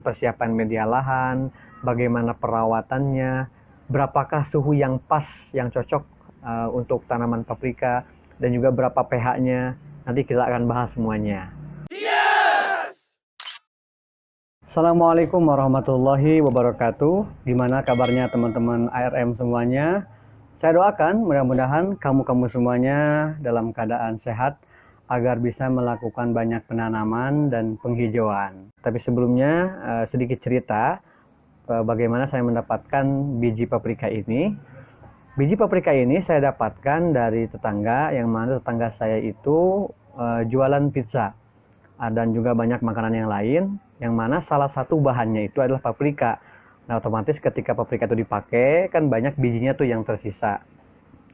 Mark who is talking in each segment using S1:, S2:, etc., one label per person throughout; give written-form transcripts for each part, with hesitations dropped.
S1: persiapan media lahan, bagaimana perawatannya, berapakah suhu yang pas, yang cocok untuk tanaman paprika, dan juga berapa pH-nya. Nanti kita akan bahas semuanya. Assalamualaikum warahmatullahi wabarakatuh. Gimana kabarnya teman-teman ARM semuanya? Saya doakan mudah-mudahan kamu-kamu semuanya dalam keadaan sehat agar bisa melakukan banyak penanaman dan penghijauan. Tapi sebelumnya sedikit cerita bagaimana saya mendapatkan biji paprika ini. Biji paprika ini saya dapatkan dari tetangga, yang mana tetangga saya itu jualan pizza dan juga banyak makanan yang lain, yang mana salah satu bahannya itu adalah paprika. Nah, otomatis ketika paprika itu dipakai, kan banyak bijinya tuh yang tersisa.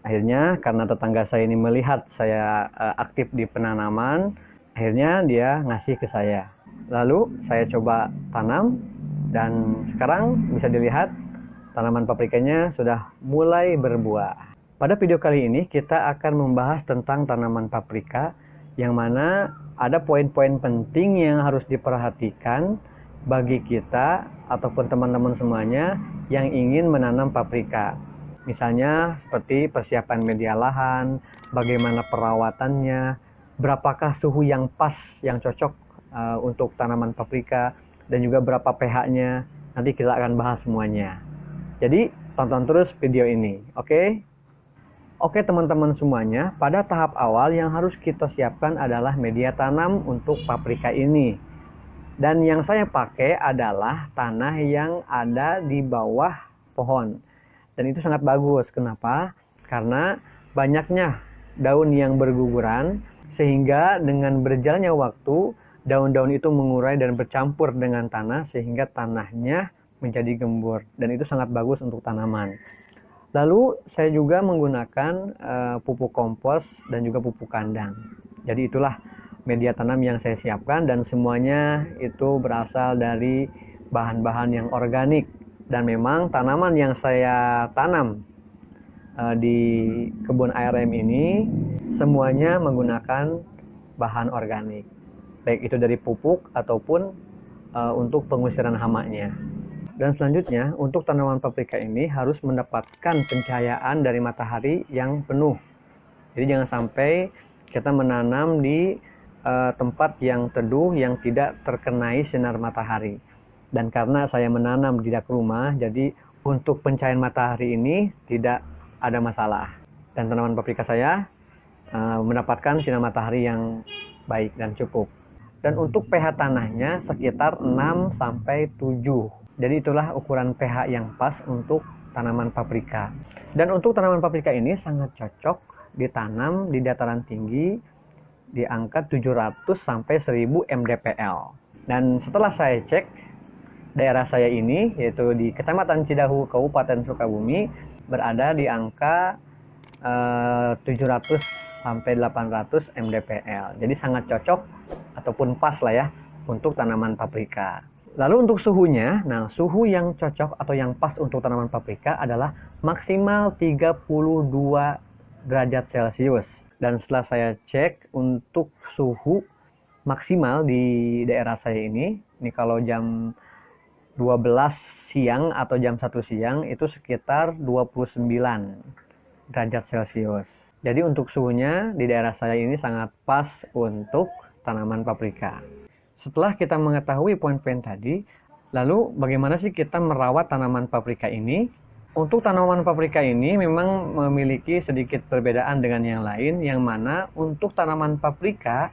S1: Akhirnya karena tetangga saya ini melihat saya aktif di penanaman, akhirnya dia ngasih ke saya. Lalu saya coba tanam dan sekarang bisa dilihat tanaman paprikanya sudah mulai berbuah. Pada video kali ini kita akan membahas tentang tanaman paprika, yang mana ada poin-poin penting yang harus diperhatikan bagi kita ataupun teman-teman semuanya yang ingin menanam paprika. Misalnya seperti persiapan media lahan, bagaimana perawatannya, berapakah suhu yang pas, yang cocok untuk tanaman paprika, dan juga berapa pH-nya. Nanti kita akan bahas semuanya. Jadi tonton terus video ini, oke? Oke teman-teman semuanya, pada tahap awal yang harus kita siapkan adalah media tanam untuk paprika ini. Dan yang saya pakai adalah tanah yang ada di bawah pohon. Dan itu sangat bagus. Kenapa? Karena banyaknya daun yang berguguran, sehingga dengan berjalannya waktu, daun-daun itu mengurai dan bercampur dengan tanah, sehingga tanahnya menjadi gembur. Dan itu sangat bagus untuk tanaman. Lalu saya juga menggunakan pupuk kompos dan juga pupuk kandang. Jadi itulah media tanam yang saya siapkan, dan semuanya itu berasal dari bahan-bahan yang organik. Dan memang tanaman yang saya tanam di kebun ARM ini semuanya menggunakan bahan organik, baik itu dari pupuk ataupun untuk pengusiran hamanya. Dan selanjutnya untuk tanaman paprika ini harus mendapatkan pencahayaan dari matahari yang penuh. Jadi jangan sampai kita menanam di tempat yang teduh yang tidak terkenai sinar matahari. Dan karena saya menanam di dak rumah, jadi untuk pencahayaan matahari ini tidak ada masalah. Dan tanaman paprika saya mendapatkan sinar matahari yang baik dan cukup. Dan untuk pH tanahnya sekitar 6-7. Jadi itulah ukuran pH yang pas untuk tanaman paprika. Dan untuk tanaman paprika ini sangat cocok ditanam di dataran tinggi di angka 700 sampai 1000 mdpl. Dan setelah saya cek, daerah saya ini, yaitu di Kecamatan Cidahu, Kabupaten Sukabumi, berada di angka 700 sampai 800 mdpl. Jadi sangat cocok ataupun pas lah ya untuk tanaman paprika. Lalu untuk suhunya, nah suhu yang cocok atau yang pas untuk tanaman paprika adalah maksimal 32 derajat Celcius. Dan setelah saya cek untuk suhu maksimal di daerah saya ini kalau jam 12 siang atau jam 1 siang itu sekitar 29 derajat Celcius. Jadi untuk suhunya di daerah saya ini sangat pas untuk tanaman paprika. Setelah kita mengetahui poin-poin tadi, lalu bagaimana sih kita merawat tanaman paprika ini? Untuk tanaman paprika ini memang memiliki sedikit perbedaan dengan yang lain, yang mana untuk tanaman paprika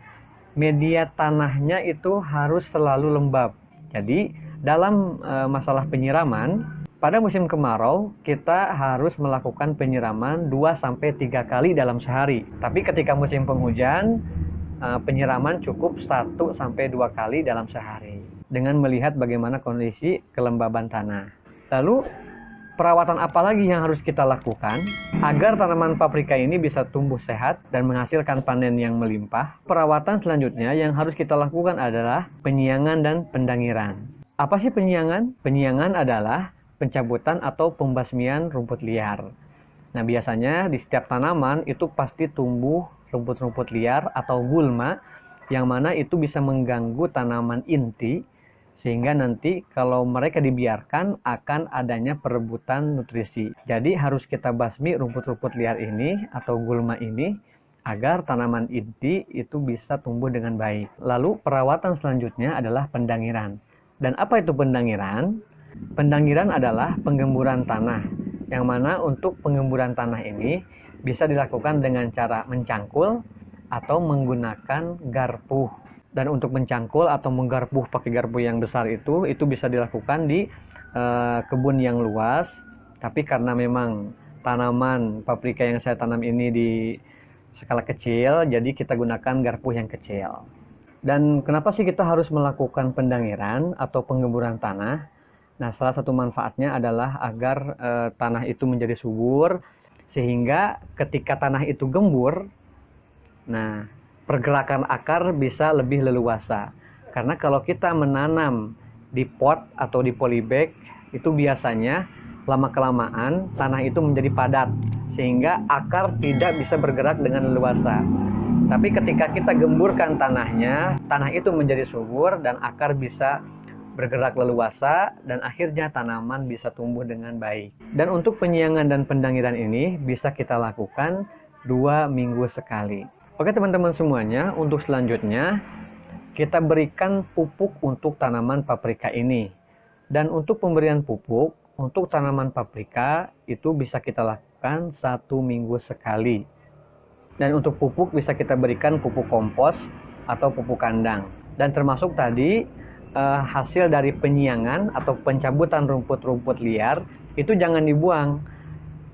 S1: media tanahnya itu harus selalu lembab. Jadi dalam masalah penyiraman, pada musim kemarau kita harus melakukan penyiraman 2-3 kali dalam sehari. Tapi ketika musim penghujan, penyiraman cukup 1-2 kali dalam sehari, dengan melihat bagaimana kondisi kelembaban tanah. Lalu perawatan apa lagi yang harus kita lakukan agar tanaman paprika ini bisa tumbuh sehat dan menghasilkan panen yang melimpah? Perawatan selanjutnya yang harus kita lakukan adalah penyiangan dan pendangiran. Apa sih penyiangan? Penyiangan adalah pencabutan atau pembasmian rumput liar. Nah, biasanya di setiap tanaman itu pasti tumbuh rumput-rumput liar atau gulma, yang mana itu bisa mengganggu tanaman inti Sehingga nanti kalau mereka dibiarkan akan adanya perebutan nutrisi. Jadi harus kita basmi rumput-rumput liar ini atau gulma ini agar tanaman inti itu bisa tumbuh dengan baik. Lalu perawatan selanjutnya adalah pendangiran. Dan apa itu pendangiran? Pendangiran adalah penggemburan tanah, yang mana untuk penggemburan tanah ini bisa dilakukan dengan cara mencangkul atau menggunakan garpu. Dan untuk mencangkul atau menggarpuh pakai garpu yang besar itu bisa dilakukan di kebun yang luas. Tapi karena memang tanaman paprika yang saya tanam ini di skala kecil, jadi kita gunakan garpu yang kecil. Dan kenapa sih kita harus melakukan pendangiran atau penggemburan tanah? Nah, salah satu manfaatnya adalah agar tanah itu menjadi subur, sehingga ketika tanah itu gembur, nah, pergerakan akar bisa lebih leluasa. Karena kalau kita menanam di pot atau di polybag, itu biasanya lama-kelamaan tanah itu menjadi padat, sehingga akar tidak bisa bergerak dengan leluasa. Tapi ketika kita gemburkan tanahnya, tanah itu menjadi subur dan akar bisa bergerak leluasa dan akhirnya tanaman bisa tumbuh dengan baik. Dan untuk penyiangan dan pendangiran ini bisa kita lakukan 2 minggu sekali. Oke teman-teman semuanya, untuk selanjutnya kita berikan pupuk untuk tanaman paprika ini. Dan untuk pemberian pupuk untuk tanaman paprika itu bisa kita lakukan 1 minggu sekali. Dan untuk pupuk bisa kita berikan pupuk kompos atau pupuk kandang. Dan termasuk tadi hasil dari penyiangan atau pencabutan rumput-rumput liar itu jangan dibuang.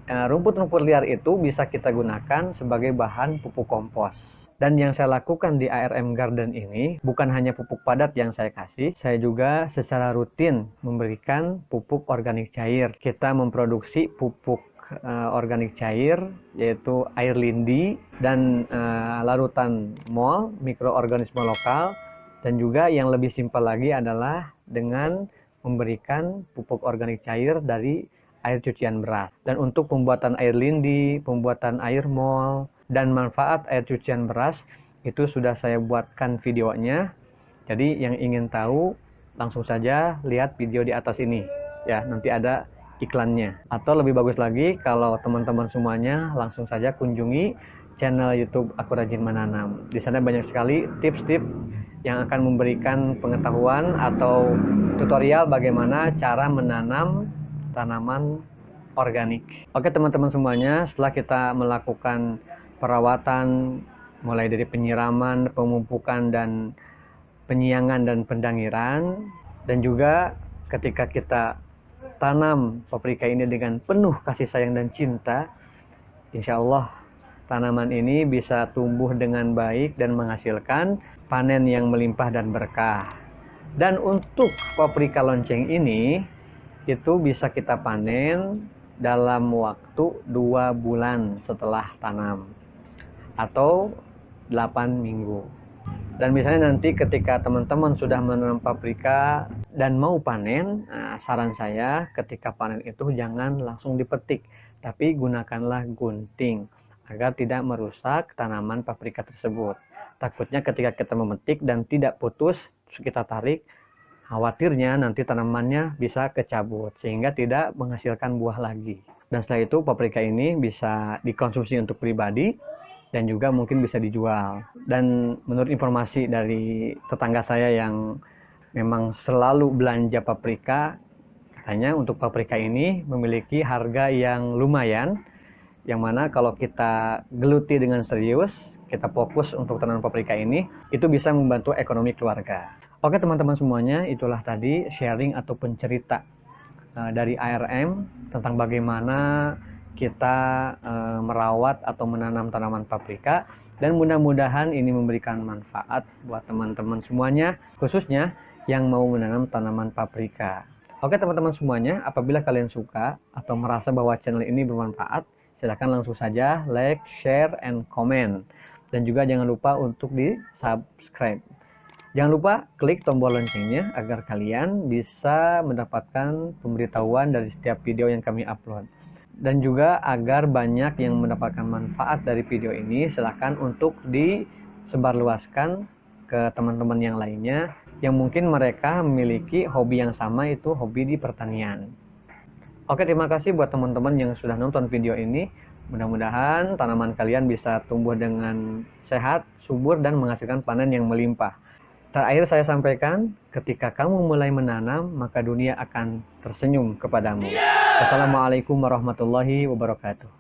S1: Rumput-rumput liar itu bisa kita gunakan sebagai bahan pupuk kompos. Dan yang saya lakukan di ARM Garden ini bukan hanya pupuk padat yang saya kasih, saya juga secara rutin memberikan pupuk organik cair. Kita memproduksi pupuk organik cair yaitu air lindi dan larutan mol, mikroorganisme lokal, dan juga yang lebih simpel lagi adalah dengan memberikan pupuk organik cair dari air cucian beras. Dan untuk pembuatan air lindi, pembuatan air mol, dan manfaat air cucian beras itu sudah saya buatkan videonya. Jadi yang ingin tahu langsung saja lihat video di atas ini. Ya, nanti ada iklannya. Atau lebih bagus lagi kalau teman-teman semuanya langsung saja kunjungi channel YouTube Aku Rajin Menanam. Di sana banyak sekali tips-tips yang akan memberikan pengetahuan atau tutorial bagaimana cara menanam tanaman organik. Oke teman-teman semuanya, setelah kita melakukan perawatan mulai dari penyiraman, pemupukan, dan penyiangan dan pendangiran, dan juga ketika kita tanam paprika ini dengan penuh kasih sayang dan cinta, insya Allah tanaman ini bisa tumbuh dengan baik dan menghasilkan panen yang melimpah dan berkah. Dan untuk paprika lonceng ini itu bisa kita panen dalam waktu 2 bulan setelah tanam atau 8 minggu. Dan misalnya nanti ketika teman-teman sudah menanam paprika dan mau panen, saran saya ketika panen itu jangan langsung dipetik, tapi gunakanlah gunting agar tidak merusak tanaman paprika tersebut. Takutnya ketika kita memetik dan tidak putus, kita tarik, khawatirnya nanti tanamannya bisa kecabut sehingga tidak menghasilkan buah lagi. Dan setelah itu paprika ini bisa dikonsumsi untuk pribadi dan juga mungkin bisa dijual. Dan menurut informasi dari tetangga saya yang memang selalu belanja paprika, katanya untuk paprika ini memiliki harga yang lumayan, yang mana kalau kita geluti dengan serius, kita fokus untuk tanaman paprika ini, itu bisa membantu ekonomi keluarga. Oke teman-teman semuanya, itulah tadi sharing atau pencerita dari ARM tentang bagaimana kita merawat atau menanam tanaman paprika, dan mudah-mudahan ini memberikan manfaat buat teman-teman semuanya, khususnya yang mau menanam tanaman paprika. Oke teman-teman semuanya, apabila kalian suka atau merasa bahwa channel ini bermanfaat, silakan langsung saja like, share, and comment. Dan juga jangan lupa untuk di subscribe. Jangan lupa klik tombol loncengnya agar kalian bisa mendapatkan pemberitahuan dari setiap video yang kami upload. Dan juga agar banyak yang mendapatkan manfaat dari video ini, silakan untuk disebarluaskan ke teman-teman yang lainnya yang mungkin mereka memiliki hobi yang sama, itu hobi di pertanian. Oke, terima kasih buat teman-teman yang sudah nonton video ini. Mudah-mudahan tanaman kalian bisa tumbuh dengan sehat, subur, dan menghasilkan panen yang melimpah. Terakhir saya sampaikan, ketika kamu mulai menanam, maka dunia akan tersenyum kepadamu. Wassalamualaikum warahmatullahi wabarakatuh.